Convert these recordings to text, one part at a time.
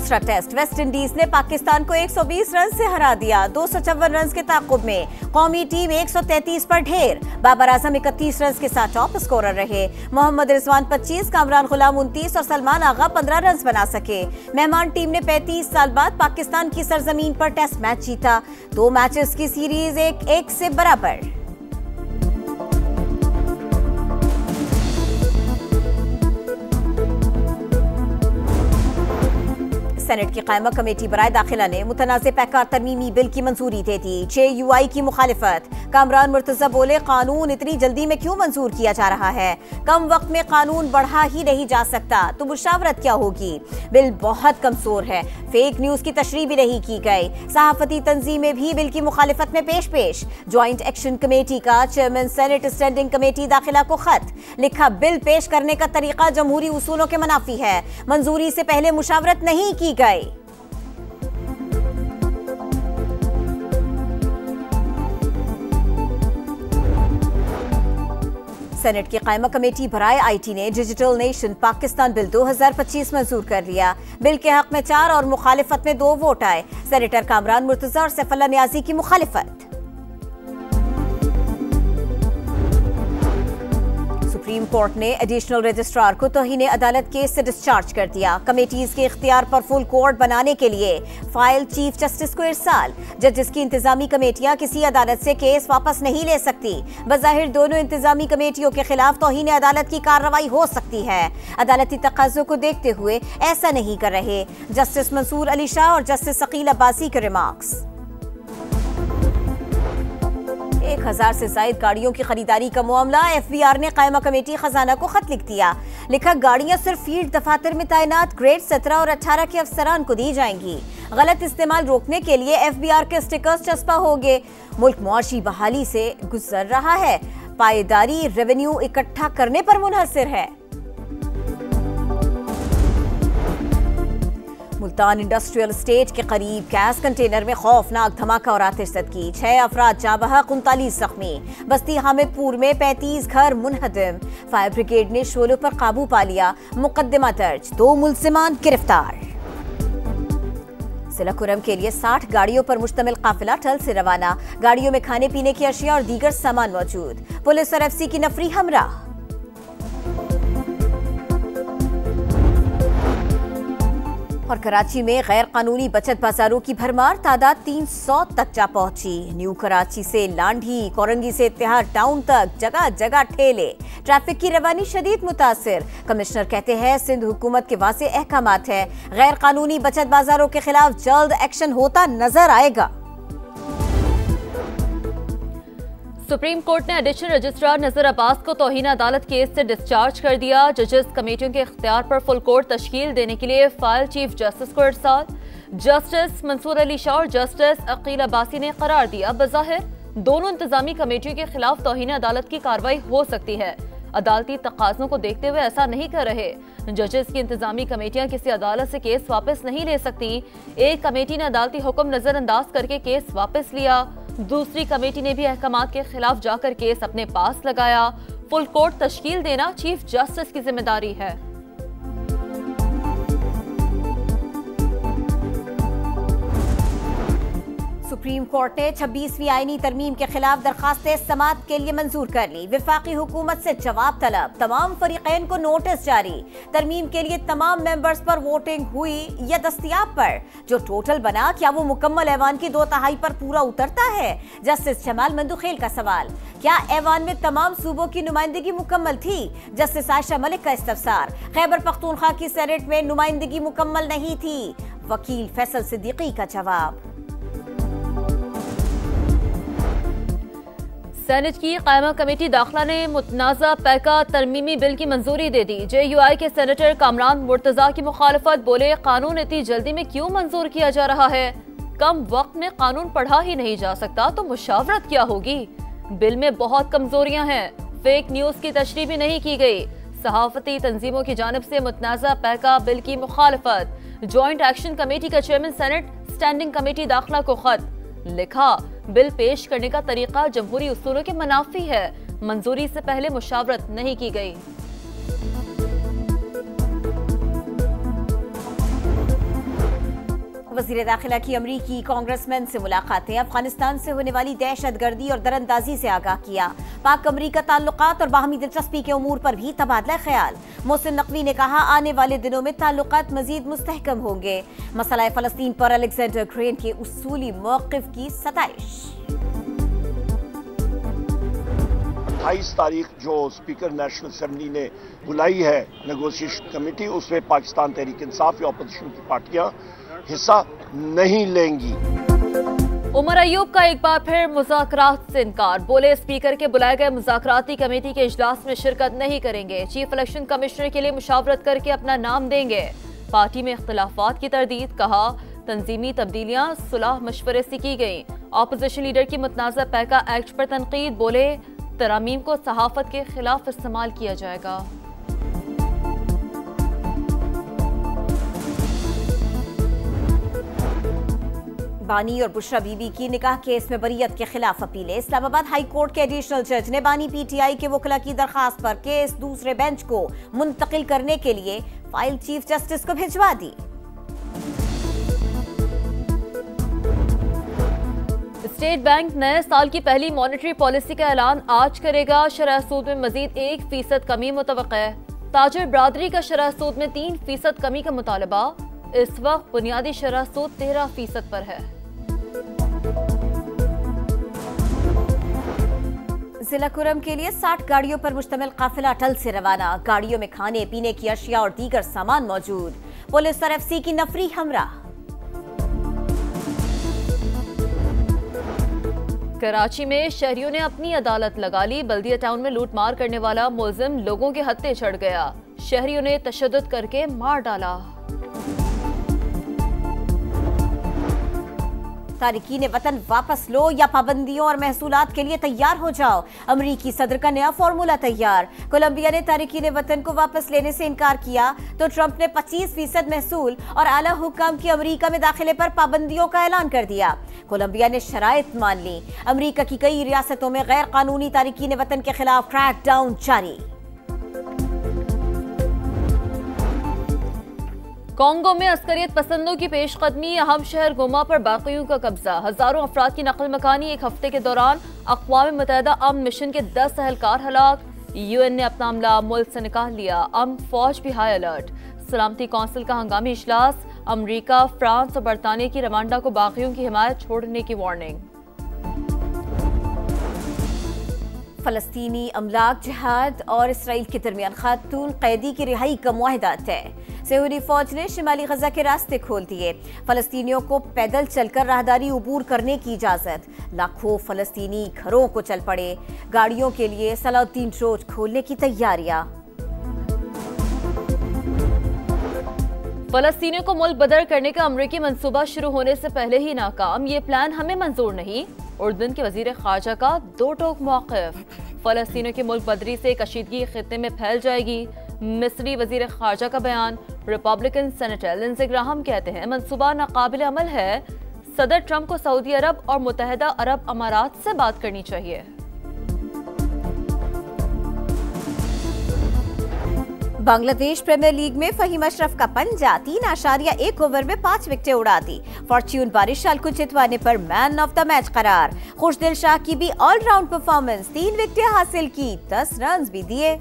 दूसरा test West Indies ने पाकिस्तान को 120 रन से हरा दिया। 254 रन के ताकुब में कौमी टीम 133 पर ढेर। बाबर आजम 31 रन के साथ टॉप स्कोरर रहे। मोहम्मद रिजवान 25, कामरान गुलाम 29 और सलमान आगा 15 रन बना सके। मेहमान टीम ने 35 साल बाद पाकिस्तान की सरजमीन पर टेस्ट मैच जीता। 2 मैचेस की सीरीज 1-1 से बराबर। सेनेट की कायमा कमेटी बराए दाखिला ने मुतनाज़े पैकार तरमीमी बिल की मंजूरी दे दी। 6 यूआई की मुखालिफत। कामरान मुर्तजा बोले, कानून इतनी जल्दी में क्यों मंजूर किया जा रहा है? कम वक्त में कानून बढ़ा ही नहीं जा सकता तो मुशावरत क्या होगी? बिल बहुत कमजोर है। फेक न्यूज की तशरीह भी नहीं की गई। सहाफती तंजीमें भी बिल की मुखालिफत में पेश। ज्वाइंट एक्शन कमेटी का चेयरमैन सेनेट स्टैंडिंग कमेटी दाखिला को खत लिखा। बिल पेश करने का तरीका जमहूरी उसूलों के मुनाफी है। मंजूरी से पहले मुशावरत नहीं की गई। सेनेट की कायमा कमेटी बराए आईटी ने डिजिटल नेशन पाकिस्तान बिल 2025 मंजूर कर लिया। बिल के हक में 4 और मुखालिफत में 2 वोट आए। सेनेटर कामरान मुर्तजा और सैफुल्लाह नियाजी की मुखालिफत। सुप्रीम कोर्ट ने एडिशनल रजिस्ट्रार को तौहीन अदालत केस से डिस्चार्ज कर दिया। कमेटीज के इख्तियार पर फुल कोर्ट बनाने के लिए फाइल चीफ जस्टिस को इरसाल। जजेस की इंतजामी कमेटियां किसी अदालत से केस वापस नहीं ले सकती। बज़ाहिर दोनों इंतजामी कमेटियों के खिलाफ तौहीन अदालत की कार्रवाई हो सकती है। अदालती तकाज़ों को देखते हुए ऐसा नहीं कर रहे। जस्टिस मंसूर अली शाह और जस्टिस अकील अब्बासी के रिमार्क्स। 1000 से ज़ायद गाड़ियों की खरीदारी का मामला। एफबीआर ने कायमा कमेटी खजाना को खत लिख दिया। लिखा, गाड़ियां सिर्फ फील्ड दफातर में तैनात ग्रेड 17 और 18 के अफसरान को दी जाएंगी। गलत इस्तेमाल रोकने के लिए एफबीआर के स्टिकर्स चस्पा होंगे। मुल्क मुआशी बहाली से गुजर रहा है। पायदारी रेवेन्यू इकट्ठा करने पर मुनहसर है। मुल्तान इंडस्ट्रियल स्टेट के करीब गैस कंटेनर में खौफनाक धमाका और आतिशज़दगी। 6 अफराद जाँ बहक, 39 जख्मी। बस्ती हामिदपुर में 35 घर मुनहदम। फायर ब्रिगेड ने शोलों पर काबू पा लिया। मुकदमा दर्ज, 2 मुलजिमान गिरफ्तार। जिला कुरम के लिए 60 गाड़ियों पर मुश्तमिल काफिला टल से रवाना। गाड़ियों में खाने पीने की अशिया और दीगर सामान मौजूद। पुलिस और एफसी की नफरी हमरा। और कराची में गैर कानूनी बचत बाजारों की भरमार। तादाद 300 तक जा पहुंची। न्यू कराची से लांढी, कोरंगी से इत्तेहाद टाउन तक जगह जगह ठेले। ट्रैफिक की रवानी शदीद मुतासिर। कमिश्नर कहते हैं सिंध हुकूमत के वाज़े अहकामात है। गैर कानूनी बचत बाजारों के खिलाफ जल्द एक्शन होता नजर आएगा। सुप्रीम कोर्ट ने एडिशनल रजिस्ट्रार नजर अब्बास को तौहीन अदालत केस से डिस्चार्ज कर दिया। जजेस कमेटियों के इख्तियार पर फुल कोर्ट तश्कील देने के लिए फाइल चीफ जस्टिस को इरसाल। जस्टिस मंसूर अली शाह और जस्टिस अकील अब्बासी ने करार दिया, बज़ाहिर दोनों इंतजामी कमेटियों के खिलाफ तौहीन अदालत की कार्रवाई हो सकती है। अदालती तकाज़ों को देखते हुए ऐसा नहीं कर रहे। जजेस की इंतजामी कमेटियां किसी अदालत से केस वापस नहीं ले सकती। एक कमेटी ने अदालती हुक्म नजरअंदाज करके केस वापस लिया। दूसरी कमेटी ने भी अहकामात के खिलाफ जाकर केस अपने पास लगाया। फुल कोर्ट तश्कील देना चीफ जस्टिस की जिम्मेदारी है। सुप्रीम कोर्ट ने 26वीं आईनी तरमीम के खिलाफ दरखास्तें समाअत के लिए मंजूर कर ली। वफाकी हुकूमत से जवाब तलब। तमाम फरीकैन को नोटिस जारी। तरमीम के लिए तमाम मेंबर्स पर वोटिंग हुई या दस्तयाब पर जो टोटल बना, क्या वो मुकम्मल ऐवान की 2/3 पर पूरा उतरता है? जस्टिस जमाल मंदुखेल का सवाल। क्या ऐवान में तमाम सूबों की नुमाइंदगी मुकम्मल थी? जस्टिस आयशा मलिक का इस्तफसार। खैबर पख्तूनख्वा की सेनेट में नुमाइंदगी मुकम्मल नहीं थी। वकील फैसल सिद्दीकी का जवाब। सेनेट की कायमा कमेटी दाखिला ने मुतनाज़ा पैका तरमीमी बिल की मंजूरी दे दी। JUI के सेनेटर कामरान मुर्तजा की मुखालफत, बोले कानून इतनी जल्दी में क्यों मंजूर किया जा रहा है? कम वक्त में कानून पढ़ा ही नहीं जा सकता तो मुशावरत क्या होगी? बिल में बहुत कमजोरियां हैं। फेक न्यूज की तशरीह भी नहीं की गई। सहाफती तंजीमों की जानिब से मुतनाज़ा पैका बिल की मुखालफत। ज्वाइंट एक्शन कमेटी का चेयरमैन सेनेट स्टैंडिंग कमेटी दाखिला को खत लिखा। बिल पेश करने का तरीका जमहूरी उसूलों के मुनाफी है। मंजूरी से पहले मुशावरत नहीं की गई। वज़ीर दाखिला की अमरीकी कांग्रेसमैन से मुलाकातें, अफगानिस्तान से होने वाली दहशतगर्दी और दरअंदाजी से आगाह किया। पाक अमरीका ताल्लुकात और बाहमी दिलचस्पी के उमूर पर भी तबादला ख्याल। मोहसिन नकवी ने कहा आने वाले दिनों में ताल्लुकात मजीद मुस्तहकम होंगे। मसला फलस्तीन पर अलेक्जेंडर ग्रेन के उसूली मौक़िफ़ की सताइश। 28 तारीख जो स्पीकर नेशनल असेंबली ने बुलाई है नेगोशिएशन कमेटी, उसमें पाकिस्तान तहरीक इंसाफ या अपोजिशन की पार्टियां हिस्सा नहीं लेंगी। उमर अयूब का एक बार फिर मुज़ाकरात से इनकार, बोले स्पीकर के बुलाए गए मुज़ाकराती कमेटी के इजलास में शिरकत नहीं करेंगे। चीफ इलेक्शन कमिश्नर के लिए मुशावरत करके अपना नाम देंगे। पार्टी में इख्तिलाफात की तरदीद, कहा तंजीमी तब्दीलियां सुलह मशवरे से की गई। अपोजिशन लीडर की मुतनाज़ा पैका एक्ट पर तनकीद, बोले तरामीम को सहाफत के खिलाफ इस्तेमाल किया जाएगा। बानी और बुशरा बीबी की निकाह केस में बरीयत के खिलाफ अपीलें। इस्लामाबाद हाई कोर्ट के एडिशनल जज ने बानी पीटीआई के वकील की दरखास्त पर केस दूसरे बेंच को मुंतकिल करने के लिए फाइल चीफ जस्टिस को भिजवा दी। स्टेट बैंक नए साल की पहली मॉनेटरी पॉलिसी का ऐलान आज करेगा। शरह सूद में मजीद 1% कमी मुतवक्का है। ताजिर बरादरी का शरह सूद में 3% कमी का मुतालबा। इस वक्त बुनियादी शरह सूद 13% पर है। जिला कुरम के लिए 60 गाड़ियों पर मुश्तमिल काफिला अटल से रवाना। गाड़ियों में खाने पीने की अशिया और दीगर सामान मौजूद। पुलिस और एफसी की नफरी हमरा। कराची में शहरियों ने अपनी अदालत लगा ली। बल्दिया टाउन में लूटमार करने वाला मुलजिम लोगों के हत्थे चढ़ गया। शहरियों ने तशद्दुद करके मार डाला। तारिकीन वतन वापस लो या पाबंदियों और महसूलात के लिए तैयार हो जाओ। अमरीकी सदर का नया फॉर्मूला तैयार। कोलंबिया ने तारिकीन वतन को वापस लेने से इनकार किया तो ट्रंप ने 25% महसूल और आला हुक्काम की अमरीका में दाखिले पर पाबंदियों का ऐलान कर दिया। कोलंबिया ने शराइत मान ली। अमरीका की कई रियासतों में गैर कानूनी तारिकीन वतन के खिलाफ क्रैकडाउन जारी। कांगो में अस्करियत पसंदों की पेशकदमी। अहम शहर गोमा पर बाकियों का कब्जा। हजारों अफराद की नकल मकानी। एक हफ्ते के दौरान अक़वाम मुत्तहिदा अमन मिशन के 10 एहलकार हलाक। यूएन ने अपना अमला मुल्क से निकाल लिया। अमन फौज भी हाई अलर्ट। सलामती कौंसिल का हंगामी इजलास। अमरीका, फ्रांस और बरतानिया की रवांडा को बाकियों की हिमायत छोड़ने की वार्निंग। फलस्तीनी अमलाक जिहाद और इसराइल के दरमियान खातून कैदी की रिहाई का मुआहदा तय। सऊदी फौज ने शिमाली गजा के रास्ते खोल दिए। फलस्तीनियों को पैदल चलकर राहदारी उबूर करने की इजाजत। लाखों फलस्तीनी घरों को चल पड़े। गाड़ियों के लिए सलाउद्दीन रोड खोलने की तैयारियां। फलस्तीनियों को मुल्क बदर करने का अमरीकी मंसूबा शुरू होने से पहले ही नाकाम। ये प्लान हमें मंजूर नहीं। उर्दन के वजीर खारजा का दो टोक मौक़िफ़। फलस्तीनियों की मुल्क बदरी से कशीदगी खित्ते में फैल जाएगी। मिस्री वजीर खारजा का बयान। रिपब्लिकन सेनेटर लिंडसे ग्राहम कहते हैं मंसूबा नाकाबिल अमल है। सदर ट्रंप को सऊदी अरब और मुत्तहिदा अरब अमारात से बात करनी चाहिए। बांग्लादेश प्रीमियर लीग में फहीम अशरफ का पंजा। 3.1 ओवर में 5 विकेटें उड़ा दी। फॉर्च्यून बारिशाल को जितवाने पर मैन ऑफ द मैच करार। खुशदिल शाह की भी ऑलराउंड परफॉर्मेंस। 3 विकेटें हासिल की, 10 रन भी दिए।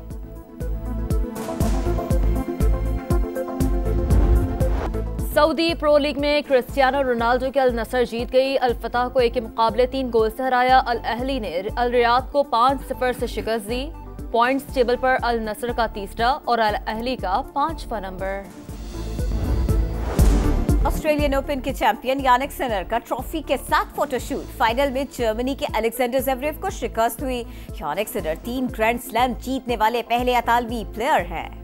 सऊदी प्रो लीग में क्रिस्टियानो रोनाल्डो की अल नसर जीत गई। अल फतह को 1 के मुकाबले 3 गोल से हराया। अल अहली ने अल रियाद को 5-0 से शिकस्त दी। पॉइंट्स टेबल पर अल नसर का 3रा और अल अहली का 5वां नंबर। ऑस्ट्रेलियन ओपन के चैंपियन यानिक सिनर का ट्रॉफी के साथ फोटोशूट। फाइनल में जर्मनी के अलेक्जेंडर ज़वेरेव को शिकस्त हुई। यानिक सिनर 3 ग्रैंड स्लैम जीतने वाले पहले इतालवी प्लेयर हैं।